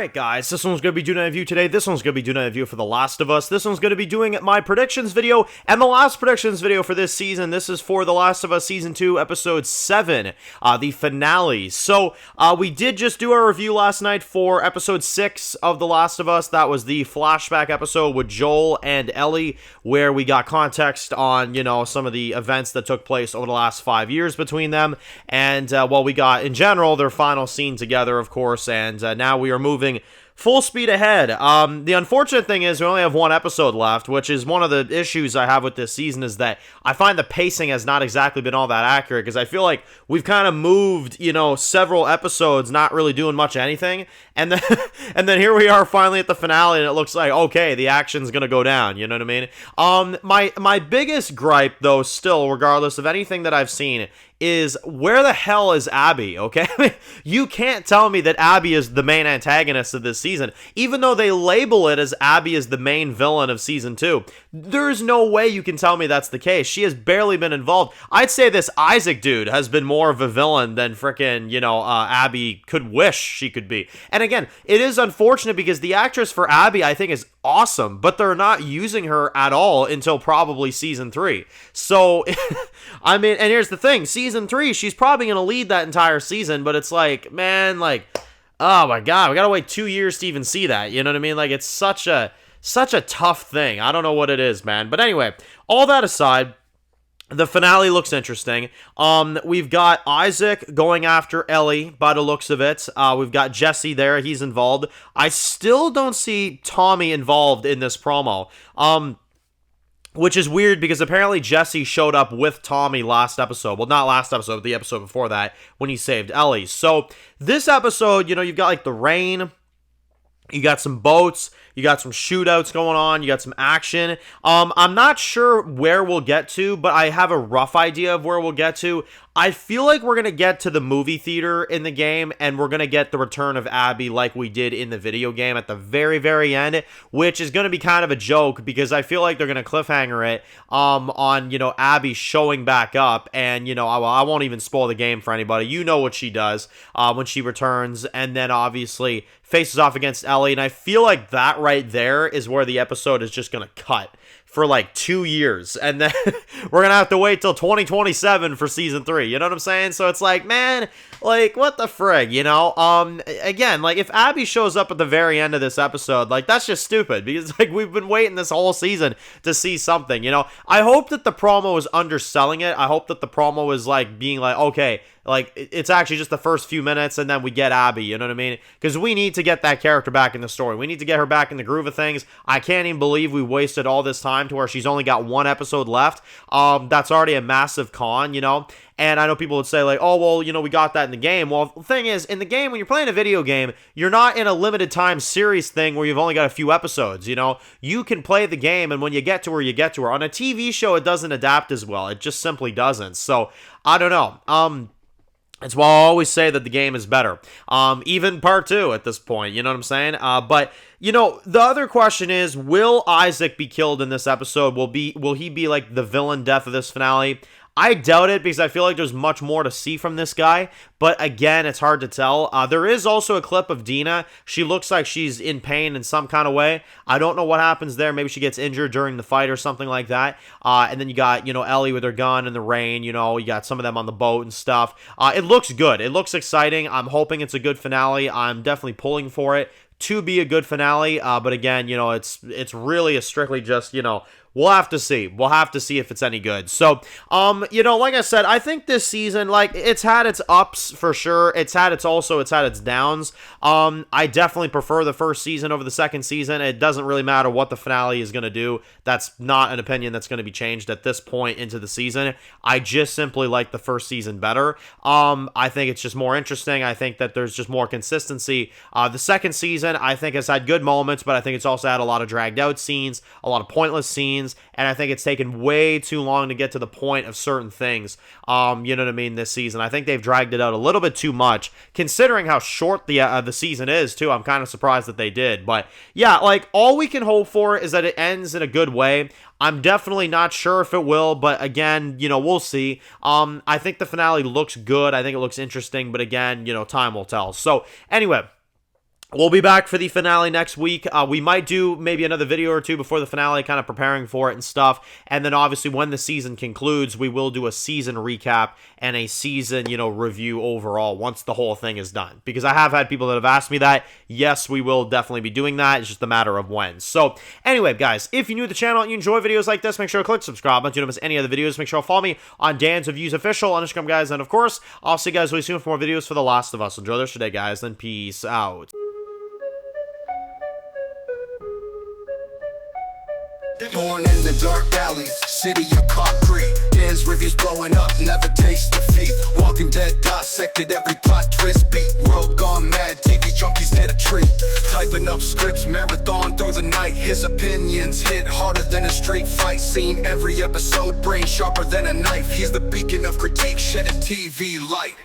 Alright guys, this one's going to be doing a review today, this one's going to be doing a review for The Last of Us, this one's going to be doing my predictions video, and the last predictions video for this season. This is for The Last of Us Season 2, Episode 7, the finale. So, we did just do our review last night for Episode 6 of The Last of Us. That was the flashback episode with Joel and Ellie, where we got context on, some of the events that took place over the last 5 years between them, and, we got, in general, their final scene together, of course, and now we are moving full speed ahead. The unfortunate thing is we only have one episode left, which is one of the issues I have with this season, is that I find the pacing has not exactly been all that accurate, because I feel like we've kind of moved, several episodes not really doing much of anything, and then and then here we are finally at the finale, and it looks like, okay, the action's gonna go down, you know what I mean? My biggest gripe, though, still, regardless of anything that I've seen, is where the hell is Abby, okay? You can't tell me that Abby is the main antagonist of this season, even though they label it as Abby is the main villain of Season 2. There's no way you can tell me that's the case. She has barely been involved. I'd say this Isaac dude has been more of a villain than frickin', Abby could wish she could be. And again, it is unfortunate because the actress for Abby, I think, is awesome, but they're not using her at all until probably Season 3. So, I mean, and here's the thing, Season 3, she's probably going to lead that entire season, but it's like, man, like, oh my god, we got to wait 2 years to even see that, you know what I mean? Like, it's such a tough thing. I don't know what it is, man. But anyway, all that aside, the finale looks interesting. We've got Isaac going after Ellie by the looks of it. We've got Jesse there. He's involved. I still don't see Tommy involved in this promo. Which is weird because apparently Jesse showed up with Tommy last episode. Well, not last episode, but the episode before that when he saved Ellie. So this episode, you've got like the rain. You got some boats, you got some shootouts going on, you got some action. I'm not sure where we'll get to, but I have a rough idea of where we'll get to. I feel like we're going to get to the movie theater in the game, and we're going to get the return of Abby like we did in the video game at the very, very end, which is going to be kind of a joke, because I feel like they're going to cliffhanger it on, Abby showing back up, and, I won't even spoil the game for anybody. You know what she does when she returns, and then obviously faces off against Ellie, and I feel like that right there is where the episode is just going to cut for like 2 years, and then we're gonna have to wait till 2027 for Season 3, you know what I'm saying? So it's like, man, like, what the frig, again, like, if Abby shows up at the very end of this episode, like, that's just stupid, because, like, we've been waiting this whole season to see something, I hope that the promo is underselling it. I hope that the promo is, like, being like, okay, like, it's actually just the first few minutes, and then we get Abby, you know what I mean? Because we need to get that character back in the story. We need to get her back in the groove of things. I can't even believe we wasted all this time to where she's only got one episode left. That's already a massive con, And I know people would say, like, oh, well, we got that in the game. Well, the thing is, in the game, when you're playing a video game, you're not in a limited time series thing where you've only got a few episodes, You can play the game, and when you get to her, you get to her. On a TV show, it doesn't adapt as well. It just simply doesn't. So, I don't know. It's why I always say that the game is better. Even part 2 at this point, you know what I'm saying? But, the other question is, will Isaac be killed in this episode? Will he be like the villain death of this finale? I doubt it, because I feel like there's much more to see from this guy, but again, it's hard to tell. There is also a clip of Dina. She looks like she's in pain in some kind of way. I don't know what happens there. Maybe she gets injured during the fight or something like that. And then you got, Ellie with her gun in the rain, you got some of them on the boat and stuff. It looks good. It looks exciting. I'm hoping it's a good finale. I'm definitely pulling for it to be a good finale, but again, it's really a strictly just, we'll have to see. We'll have to see if it's any good. So, like I said, I think this season, like, it's had its ups for sure. It's had its downs. I definitely prefer the first season over the second season. It doesn't really matter what the finale is going to do. That's not an opinion that's going to be changed at this point into the season. I just simply like the first season better. I think it's just more interesting. I think that there's just more consistency. The second season, I think, has had good moments, but I think it's also had a lot of dragged out scenes, a lot of pointless scenes, and I think it's taken way too long to get to the point of certain things, you know what I mean, this season. I think they've dragged it out a little bit too much, considering how short the season is, too. I'm kind of surprised that they did, but yeah, like, all we can hope for is that it ends in a good way. I'm definitely not sure if it will, but again, we'll see. I think the finale looks good. I think it looks interesting, but again, time will tell. So, anyway, We'll be back for the finale next week. We might do maybe another video or two before the finale, kind of preparing for it and stuff. And then obviously when the season concludes, we will do a season recap and a season, review overall once the whole thing is done. Because I have had people that have asked me that. Yes, we will definitely be doing that. It's just a matter of when. So anyway, guys, if you're new to the channel and you enjoy videos like this, make sure to click subscribe. Don't you miss any other videos. Make sure to follow me on Dan's Reviews Official on Instagram, guys. And of course, I'll see you guys really soon for more videos for The Last of Us. Enjoy the rest of your day, guys, and peace out. Born in the dark alleys, city of concrete. Dan's reviews blowing up, never taste defeat. Walking Dead dissected every plot twist beat. World gone mad, TV junkies did a treat. Typing up scripts, marathon through the night. His opinions hit harder than a street fight scene. Every episode, brain sharper than a knife. He's the beacon of critique, shedding TV light.